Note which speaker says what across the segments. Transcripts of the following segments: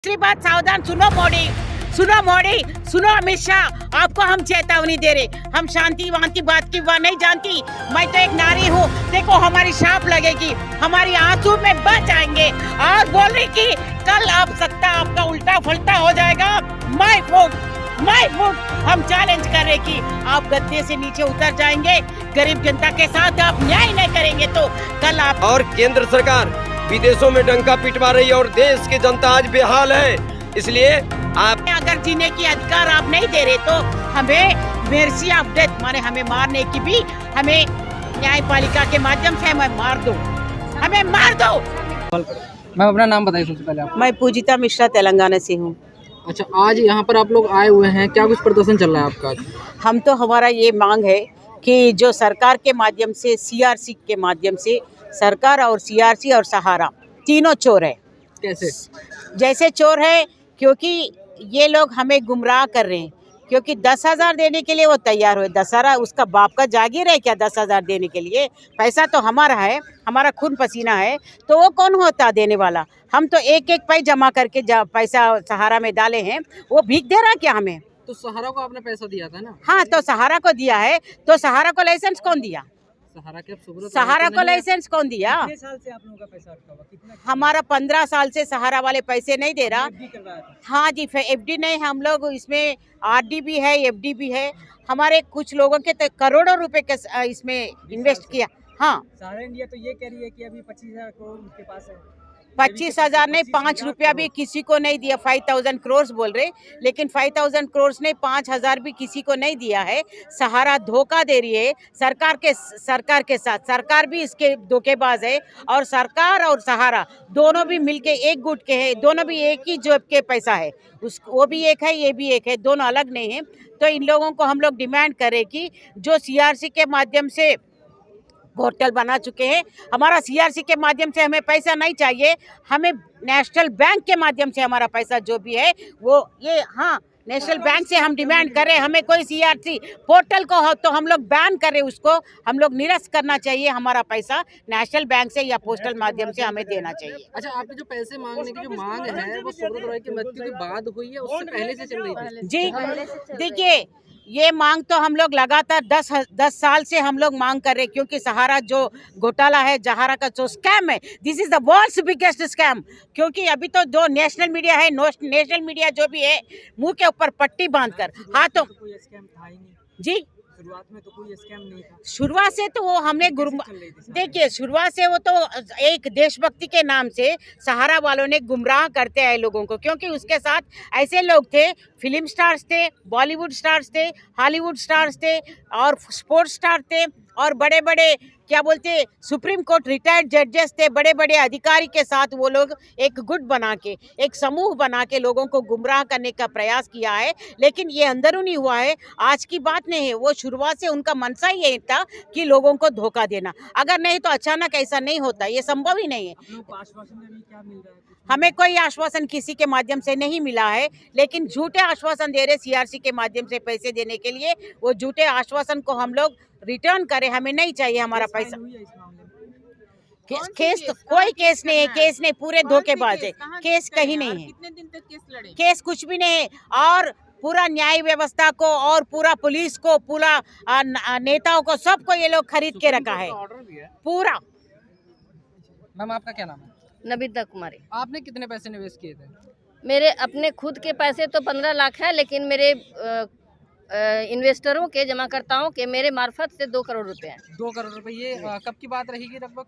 Speaker 1: दूसरी बात सावधान सुनो मोदी, सुनो मोदी, सुनो अमित शाह, आपको हम चेतावनी दे रहे। हम शांति वांति बात की बात नहीं जानती। मैं तो एक नारी हूँ, देखो हमारी शाप लगेगी, हमारी आंसू में बच जाएंगे और बोल रही कि कल आप सत्ता आपका उल्टा फुल्टा हो जाएगा। माय फुट हम चैलेंज कर रहे कि आप गद्दे से नीचे उतर जाएंगे, गरीब जनता के साथ आप न्याय नहीं करेंगे तो कल आप।
Speaker 2: और केंद्र सरकार विदेशों में डंका पिटवा रही है और देश की जनता आज बेहाल है। इसलिए आप
Speaker 1: अगर जीने की अधिकार आप नहीं दे रहे तो हमें मेर्सी ऑफ डेथ माने हमें मारने की भी हमें न्यायपालिका के माध्यम से हमें मार दो, हमें मार दो।
Speaker 3: मैम अपना नाम बताइए सबसे पहले आप।
Speaker 1: मैं पूजिता मिश्रा तेलंगाना से हूँ।
Speaker 3: अच्छा, आज यहाँ पर आप लोग आए हुए हैं, क्या कुछ प्रदर्शन चल रहा है आपका आज?
Speaker 1: हम तो हमारा ये मांग है कि जो सरकार के माध्यम से सीआरसी के माध्यम से सरकार और सीआरसी और सहारा तीनों चोर है।
Speaker 3: कैसे?
Speaker 1: जैसे चोर है क्योंकि ये लोग हमें गुमराह कर रहे हैं, क्योंकि 10,000 देने के लिए वो तैयार हुए। दशहरा उसका बाप का जागीर है क्या 10,000 देने के लिए? पैसा तो हमारा है, हमारा खून पसीना है, तो वो कौन होता देने वाला? हम तो एक एक पैसा जमा करके पैसा सहारा में डाले हैं, वो भीख दे रहा क्या हमें?
Speaker 3: तो सहारा को आपने पैसा दिया था ना?
Speaker 1: हाँ, तो सहारा को दिया है, तो सहारा को लाइसेंस कौन दिया?
Speaker 3: सहारा के
Speaker 1: सहारा को लाइसेंस कौन दिया?
Speaker 3: कितने साल से आप लोगों का पैसा अटका हुआ? कितना?
Speaker 1: हमारा 15 साल से सहारा वाले पैसे नहीं दे रहा।
Speaker 3: FD करवाया था?
Speaker 1: हाँ जी, एफडी नहीं, हम लोग इसमें आरडी भी है, एफडी भी है। हमारे कुछ लोगों के तो करोड़ों रुपए के इसमें इन्वेस्ट किया। हाँ,
Speaker 3: सहारा इंडिया तो ये कह रही है कि अभी 25,000 करोड़ उनके पास है।
Speaker 1: 25,000 नहीं, 5 रुपया भी किसी को नहीं दिया। 5,000 करोड़ बोल रहे, लेकिन 5,000 करोड़ नहीं, 5,000 भी किसी को नहीं दिया है। सहारा धोखा दे रही है सरकार के साथ। सरकार भी इसके धोखेबाज है और सरकार और सहारा दोनों भी मिलके एक गुट के हैं, दोनों भी एक ही जेब के पैसा है। वो भी एक है, ये भी एक है, दोनों अलग नहीं है। तो इन लोगों को हम लोग डिमांड करें कि जो सीआरसी के माध्यम से पोर्टल बना चुके हैं, हमारा सीआरसी के माध्यम से हमें पैसा नहीं चाहिए, हमें नेशनल बैंक के माध्यम से हमारा पैसा जो भी है वो ये। हाँ, नेशनल बैंक से हम डिमांड करें, हमें कोई सीआरसी पोर्टल को हो तो हम लोग बैन करें, उसको हम लोग निरस्त करना चाहिए। हमारा पैसा नेशनल बैंक से या पोस्टल माध्यम से हमें देना चाहिए।
Speaker 3: अच्छा, आपने जो पैसे मांगने की जो मांग है वो सुब्रत रॉय की मृत्यु के बाद हुई है, उससे पहले से चल रही थी?
Speaker 1: जी देखिए, ये मांग तो हम लोग लगातार 10 साल से हम लोग मांग कर रहे हैं, क्योंकि सहारा जो घोटाला है, सहारा का जो स्कैम है, this is the world's biggest scam. क्योंकि अभी तो जो नेशनल मीडिया है, नेशनल मीडिया जो भी है, मुंह के ऊपर पट्टी बांधकर हाथों।
Speaker 3: कोई स्कैम था ही नहीं
Speaker 1: जी,
Speaker 3: शुरुआत में, तो कोई स्कैम नहीं था।
Speaker 1: शुरुआत से तो वो हमने देखिए, शुरुआत से वो तो एक देशभक्ति के नाम से सहारा वालों ने गुमराह करते आए लोगों को, क्योंकि उसके साथ ऐसे लोग थे, फिल्म स्टार्स थे, बॉलीवुड स्टार्स थे, हॉलीवुड स्टार्स थे और स्पोर्ट्स स्टार थे और बड़े बड़े क्या बोलते सुप्रीम कोर्ट रिटायर्ड जजेस थे। बड़े बड़े अधिकारी के साथ वो लोग एक गुट बना के, एक समूह बना के लोगों को गुमराह करने का प्रयास किया है। लेकिन ये अंदरूनी हुआ है, आज की बात नहीं है। वो शुरुआत से उनका मनसा ही यही था कि लोगों को धोखा देना। अगर नहीं तो अचानक ऐसा नहीं होता, ये संभव ही नहीं है।
Speaker 3: क्या मिल रहा है?
Speaker 1: हमें कोई आश्वासन किसी के माध्यम से नहीं मिला है, लेकिन झूठे आश्वासन दे रहे सीआरसी के माध्यम से पैसे देने के लिए। वो झूठे आश्वासन को हम लोग रिटर्न करें, हमें नहीं चाहिए हमारा पैसा। केस तो कोई केस नहीं है, केस नहीं, पूरे धोखेबाज है। केस कहीं नहीं है,
Speaker 4: कितने दिन तक केस लड़े?
Speaker 1: केस कुछ भी नहीं है। और पूरा न्याय व्यवस्था को और पूरा पुलिस को, पूरा नेताओं को, सबको ये लोग खरीद के रखा है पूरा।
Speaker 3: मैम आपका क्या नाम है?
Speaker 4: नबिता कुमारी।
Speaker 3: आपने कितने पैसे निवेश किए थे?
Speaker 4: मेरे अपने खुद के पैसे तो 15 लाख है, लेकिन मेरे इन्वेस्टरों के, जमाकर्ताओं के मेरे मार्फत से 2 करोड़ रुपए हैं।
Speaker 3: 2 करोड़ रुपए। ये कब की बात रहेगी लगभग?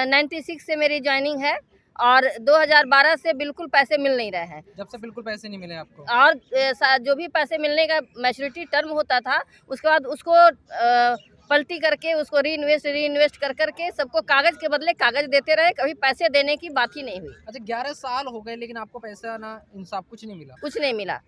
Speaker 4: 96 से मेरी ज्वाइनिंग है और 2012 से बिल्कुल पैसे मिल नहीं रहे हैं।
Speaker 3: जब से बिल्कुल पैसे नहीं मिले आपको?
Speaker 4: और जो भी पैसे मिलने का मैच्योरिटी टर्म होता था, उसके बाद उसको पलटी करके उसको री इन्वेस्ट कर करके सबको कागज के बदले कागज देते रहे, कभी पैसे देने की बात ही नहीं हुई।
Speaker 3: अच्छा, 11 साल हो गए लेकिन आपको पैसा ना इंसाफ कुछ नहीं मिला?
Speaker 4: कुछ नहीं मिला।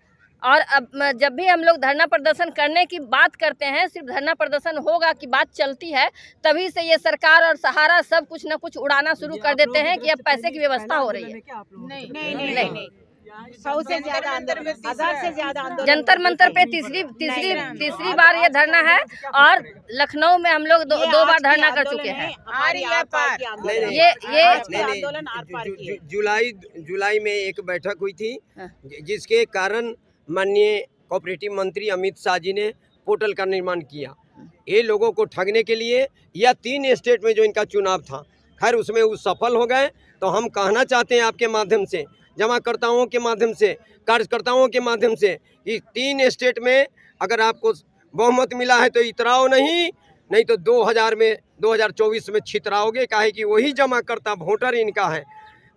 Speaker 4: और अब जब भी हम लोग धरना प्रदर्शन करने की बात करते हैं, सिर्फ धरना प्रदर्शन होगा कि बात चलती है, तभी से ये सरकार और सहारा सब कुछ न कुछ उड़ाना शुरू कर देते हैं कि अब पैसे की व्यवस्था हो रही है।
Speaker 1: नहीं नहीं नहीं नहीं, 100 से ज्यादा आंदोलन, 1000 से ज्यादा आंदोलन।
Speaker 4: जंतर मंतर पे तीसरी बार ये धरना है और लखनऊ में हम लोग दो बार धरना कर चुके हैं। ये
Speaker 2: जुलाई में एक बैठक हुई थी जिसके कारण माननीय कोऑपरेटिव मंत्री अमित शाह जी ने पोर्टल का निर्माण किया। ये लोगों को ठगने के लिए, या 3 स्टेट में जो इनका चुनाव था, खैर उसमें वो सफल हो गए। तो हम कहना चाहते हैं आपके माध्यम से, जमाकर्ताओं के माध्यम से, कार्यकर्ताओं के माध्यम से, कि 3 स्टेट में अगर आपको बहुमत मिला है तो इतराओ नहीं तो 2024 में छितराओगे। काहे कि वही जमाकर्ता वोटर इनका है।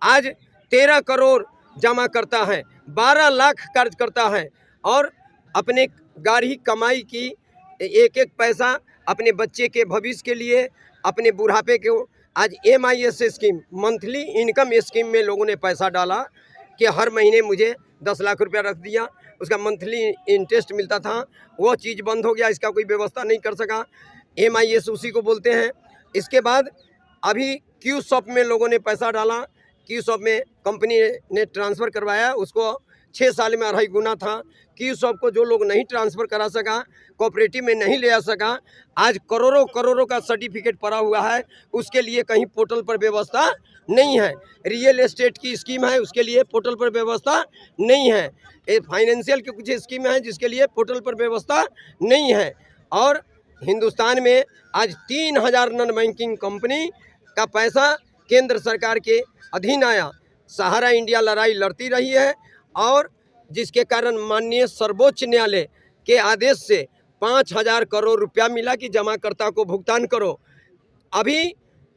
Speaker 2: आज 13 करोड़ जमाकर्ता है, 12 लाख कार्यकर्ता है, और अपने गाढ़ी कमाई की एक पैसा अपने बच्चे के भविष्य के लिए, अपने बुढ़ापे के, आज MIS scheme, monthly income scheme में लोगों ने पैसा डाला कि हर महीने मुझे 10 लाख रुपया रख दिया, उसका मंथली इंटरेस्ट मिलता था, वो चीज़ बंद हो गया, इसका कोई व्यवस्था नहीं कर सका। MIS उसी को बोलते हैं। इसके बाद अभी क्यू शॉप में लोगों ने पैसा डाला, क्यू शॉप में कंपनी ने ट्रांसफ़र करवाया, उसको 6 साल में 2.5 गुना था। क्यू शॉप को जो लोग नहीं ट्रांसफ़र करा सका, कोऑपरेटिव में नहीं ले आ सका, आज करोड़ों का सर्टिफिकेट पड़ा हुआ है, उसके लिए कहीं पोर्टल पर व्यवस्था नहीं है। रियल एस्टेट की स्कीम है, उसके लिए पोर्टल पर व्यवस्था नहीं है। ये फाइनेंशियल की कुछ स्कीम है जिसके लिए पोर्टल पर व्यवस्था नहीं है। और हिंदुस्तान में आज 3000 नॉन बैंकिंग कंपनी का पैसा केंद्र सरकार के अधीन आया। सहारा इंडिया लड़ाई लड़ती रही है, और जिसके कारण माननीय सर्वोच्च न्यायालय के आदेश से 5000 करोड़ रुपया मिला कि जमाकर्ता को भुगतान करो। अभी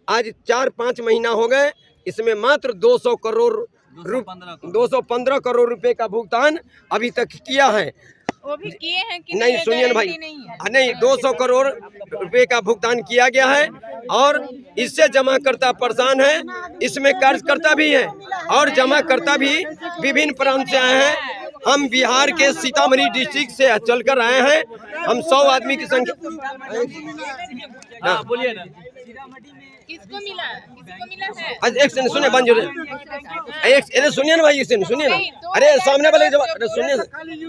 Speaker 2: आज 4-5 महीना हो गए, इसमें मात्र 215 करोड़ रुपए का भुगतान अभी तक किया है।
Speaker 1: वो भी किए हैं कि
Speaker 2: नहीं, सुनिए ना भाई, नहीं 200 करोड़ रुपए का भुगतान किया गया है, और इससे जमाकर्ता परेशान है, इसमें कार्यकर्ता भी है और जमाकर्ता भी विभिन्न प्रांत से आए हैं। हम बिहार के सीतामढ़ी डिस्ट्रिक्ट से चलकर आए हैं। हम 100 आदमी की संख्या।
Speaker 3: बोलिए ना,
Speaker 4: किसको मिला है?
Speaker 2: एक सेकंड सुनिए, बंद जो एक सुनिए ना भाई, एक सेकंड सुनिए ना। अरे सामने वाले के जवाब, अरे सुनिए,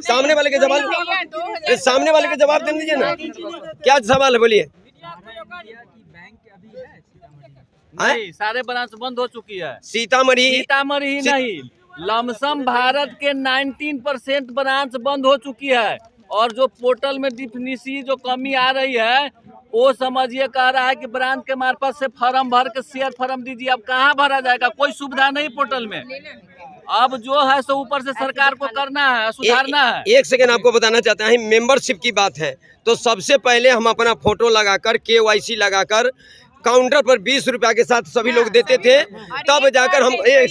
Speaker 2: सामने वाले के जवाब, अरे सामने वाले के जवाब दे दीजिए ना। क्या सवाल है, बोलिए।
Speaker 3: नहीं, सारे ब्रांच बंद हो चुकी है।
Speaker 2: सीतामढ़ी
Speaker 3: ही नहीं, लमसम भारत के 19% ब्रांच बंद हो चुकी है। और जो पोर्टल में डिफिनिशी जो कमी आ रही है, वो समझिए कह रहा है कि ब्रांच के मार्फत से फॉर्म भर के शेयर फॉर्म दीजिए। अब कहाँ भरा जाएगा? कोई सुविधा नहीं पोर्टल में। अब जो है सो ऊपर से सरकार को करना है, सुधारना है।
Speaker 2: एक सेकंड आपको बताना चाहता है, मेंबरशिप की बात है तो सबसे पहले हम अपना फोटो लगाकर, KYC लगाकर, काउंटर पर 20 रुपया के साथ सभी लोग देते थे, तब जाकर हम एक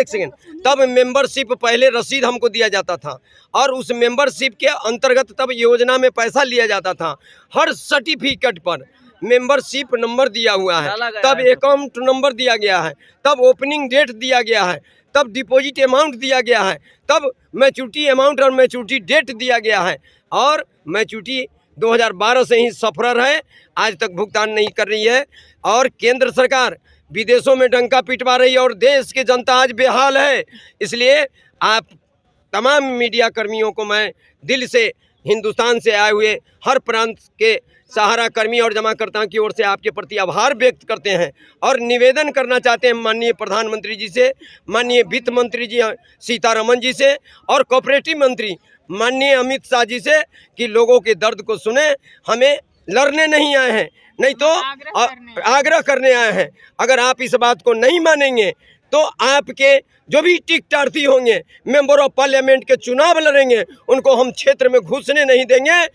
Speaker 2: सेकंड तब मेंबरशिप, पहले रसीद हमको दिया जाता था, और उस मेंबरशिप के अंतर्गत तब योजना में पैसा लिया जाता था। हर सर्टिफिकेट पर मेंबरशिप नंबर दिया हुआ है, तब अकाउंट नंबर दिया गया है, तब ओपनिंग डेट दिया गया है, तब डिपॉजिट अमाउंट दिया गया है, तब मैच्योरिटी अमाउंट और मैच्योरिटी डेट दिया गया है। और मैच्योरिटी 2012 से ही सफर है, आज तक भुगतान नहीं कर रही है। और केंद्र सरकार विदेशों में डंका पिटवा रही है, और देश की जनता आज बेहाल है। इसलिए आप तमाम मीडिया कर्मियों को मैं दिल से, हिंदुस्तान से आए हुए हर प्रांत के सहारा कर्मी और जमाकर्ताओं की ओर से आपके प्रति आभार व्यक्त करते हैं, और निवेदन करना चाहते हैं माननीय प्रधानमंत्री जी से, माननीय वित्त मंत्री जी सीतारमन जी से, और कोऑपरेटिव मंत्री माननीय अमित शाह जी से, कि लोगों के दर्द को सुने। हमें लड़ने नहीं आए हैं, नहीं तो आग्रह करने आए हैं। अगर आप इस बात को नहीं मानेंगे तो आपके जो भी टिकटार्थी होंगे, मेंबर ऑफ पार्लियामेंट के चुनाव लड़ेंगे, उनको हम क्षेत्र में घुसने नहीं देंगे।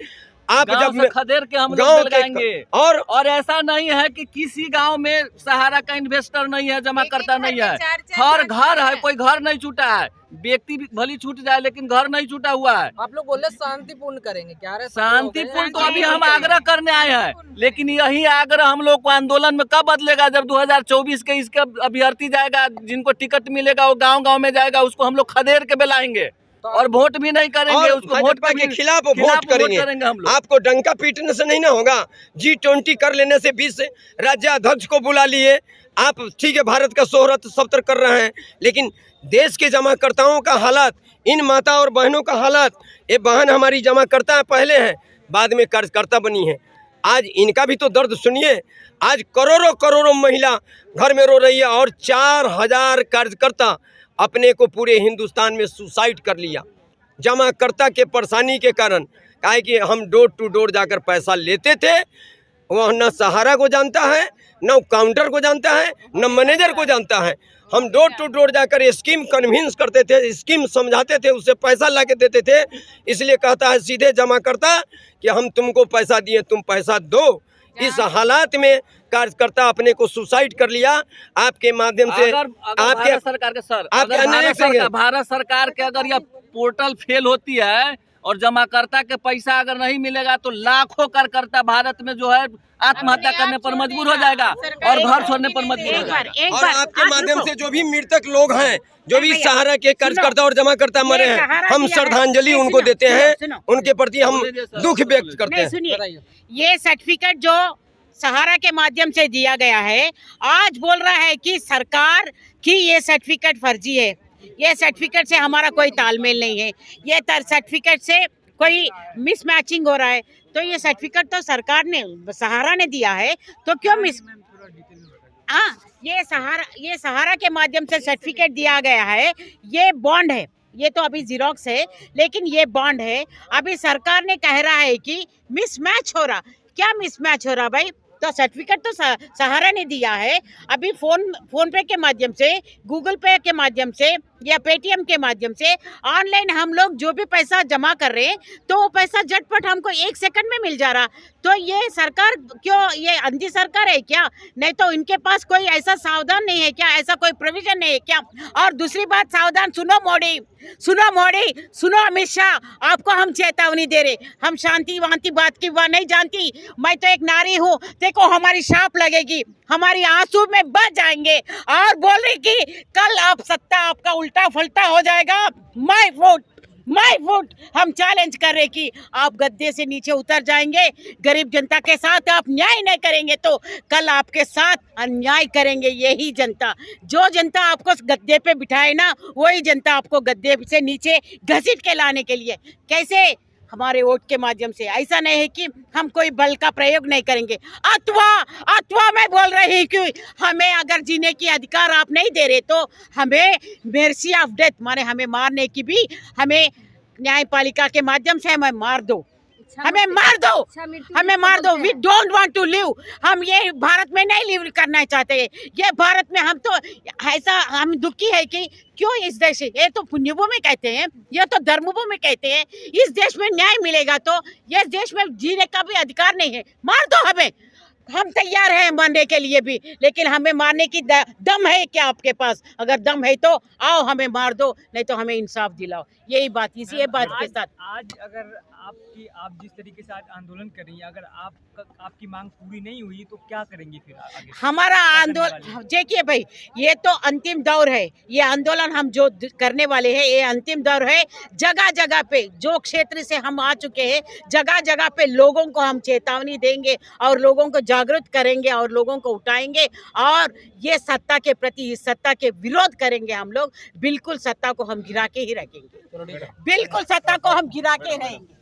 Speaker 2: आप जब
Speaker 3: खदेड़ के हम लोग लगाएंगे। और ऐसा नहीं है कि किसी गांव में सहारा का इन्वेस्टर नहीं है, जमा करता नहीं है, हर घर है, कोई घर नहीं छूटा है। व्यक्ति भली छूट जाए लेकिन घर नहीं छूटा हुआ है।
Speaker 5: आप लोग बोले शांतिपूर्ण करेंगे, क्या
Speaker 3: शांतिपूर्ण तो अभी हम आग्रह करने आए हैं, लेकिन यही आग्रह हम लोग को आंदोलन में कब बदलेगा? जब 2024 के इसका अभ्यर्थी जाएगा, जिनको टिकट मिलेगा वो गाँव में जाएगा, उसको हम लोग खदेड़ के बेलाएंगे और वोट भी नहीं करेंगे, उसको वोट के खिलाफ वोट करेंगे हम लोग।
Speaker 2: आपको डंका पीटने से नहीं ना होगा। G20 कर लेने से 20 राज्याध्यक्ष को बुला लिए आप, ठीक है, भारत का शोहरत सब तरह कर रहे हैं, लेकिन देश के जमाकर्ताओं का हालत, इन माता और बहनों का हालत, ये बहन हमारी जमाकर्ता पहले हैं, बाद में कर्जकर्ता बनी है। आज इनका भी तो दर्द सुनिए। आज करोड़ों करोड़ों महिला घर में रो रही है और 4000 कार्यकर्ता अपने को पूरे हिंदुस्तान में सुसाइड कर लिया जमाकर्ता के परेशानी के कारण। काहे कि हम डोर टू डोर जाकर पैसा लेते थे, वह न सहारा को जानता है, न काउंटर को जानता है, न मैनेजर को जानता है। हम डोर टू डोर जाकर स्कीम कन्विंस करते थे, स्कीम समझाते थे, उससे पैसा ला के देते थे। इसलिए कहता है सीधे जमा करता कि हम तुमको पैसा दिए, तुम पैसा दो। इस हालात में कार्यकर्ता अपने को सुसाइड कर लिया। आपके माध्यम से
Speaker 3: अगर
Speaker 2: आपके
Speaker 3: भारत सरकार के सर,
Speaker 2: आपके
Speaker 3: अगर
Speaker 2: अन्य
Speaker 3: भारत सरकार के अगर यह पोर्टल फेल होती है और जमाकर्ता के पैसा अगर नहीं मिलेगा तो लाखों कार्यकर्ता भारत में जो है आत्महत्या करने पर मजबूर हो जाएगा और घर छोड़ने पर मजबूर हो जाएगा।
Speaker 2: और आपके माध्यम से जो भी मृतक लोग हैं, जो भी सहारा के कार्यकर्ता और जमाकर्ता मरे हैं, हम श्रद्धांजलि उनको देते हैं, उनके प्रति हम दुख व्यक्त करते हैं।
Speaker 1: सुनिए, ये सर्टिफिकेट जो सहारा के माध्यम से दिया गया है, आज बोल रहा है कि सरकार की ये सर्टिफिकेट फर्जी है, ये सर्टिफिकेट से हमारा कोई तालमेल नहीं है, ये सर्टिफिकेट से कोई मिसमैचिंग हो रहा है। तो ये सर्टिफिकेट तो सरकार ने, सहारा ने दिया है, तो क्यों मिस ये सहारा के माध्यम से सर्टिफिकेट दिया गया है। ये बॉन्ड है, ये तो अभी जीरोक्स है, लेकिन ये बॉन्ड है। अभी सरकार ने कह रहा है कि मिसमैच हो रहा। क्या मिसमैच हो रहा भाई? तो सर्टिफिकेट तो सहारा ने दिया है। अभी फोन पे के माध्यम से, गूगल पे के माध्यम से या पेटीएम के माध्यम से ऑनलाइन हम लोग जो भी पैसा जमा कर रहे हैं, तो वो पैसा झटपट हमको 1 सेकंड में मिल जा रहा। तो ये सरकार क्यों, ये अंधी सरकार है क्या? नहीं तो इनके पास कोई ऐसा सावधान नहीं है क्या? ऐसा कोई प्रोविजन नहीं है क्या? और दूसरी बात, सावधान सुनो मोदी, सुनो मोदी, सुनो अमित शाह, आपको हम चेतावनी दे रहे। हम शांति वांति बात की बात नहीं जानती। मैं तो एक नारी हूँ, देखो हमारी शाप लगेगी, हमारी आंसू में बच जाएंगे और बोले कि कल आप सत्ता आपका उल्टा फल्टा हो जाएगा। माय वोट हम चैलेंज कर रहे कि आप गद्दे से नीचे उतर जाएंगे, गरीब जनता के साथ आप न्याय नहीं करेंगे तो कल आपके साथ अन्याय करेंगे यही जनता। जो जनता आपको गद्दे पे बिठाए ना, वही जनता आपको गद्दे से नीचे घसीट के लाने के लिए। कैसे? हमारे वोट के माध्यम से। ऐसा नहीं है कि हम कोई बल का प्रयोग नहीं करेंगे। अथवा मैं बोल रही कि हमें अगर जीने की अधिकार आप नहीं दे रहे तो हमें मेर्सी ऑफ डेथ, माने हमें मारने की भी, हमें न्यायपालिका के माध्यम से हमें मार दो, हमें मार दो, हमें मार दो। We don't want to live. हम ये भारत में नहीं लिव करना चाहते। ये भारत में हम तो ऐसा, हम दुखी है कि क्यों इस देश, ये तो पुण्यभूमि कहते हैं, ये तो धर्मभूमि कहते हैं, इस देश में न्याय मिलेगा तो ये देश में जीने का भी अधिकार नहीं है। मार दो हमें, हम तैयार हैं मारने के लिए भी, लेकिन हमें मारने की दम है क्या आपके पास? अगर दम है तो आओ हमें मार दो, नहीं तो हमें इंसाफ दिलाओ। यही बात, इसी बात के साथ
Speaker 6: आज अगर आप जिस तरीके से आज आंदोलन कर रही हैं, अगर आपकी मांग पूरी नहीं हुई तो क्या करेंगी फिर आगे?
Speaker 1: हमारा आंदोलन, देखिए भाई, ये तो अंतिम दौर है। ये आंदोलन हम जो करने वाले हैं, ये अंतिम दौर है। जगह जगह पे, जो क्षेत्र से हम आ चुके हैं, जगह जगह पे लोगों को हम चेतावनी देंगे और लोगों को जागरूक करेंगे और लोगों को उठाएंगे और ये सत्ता के प्रति, इस सत्ता के विरोध करेंगे। हम लोग बिल्कुल सत्ता को हम गिरा के ही रखेंगे, बिल्कुल सत्ता को हम गिरा के रहेंगे।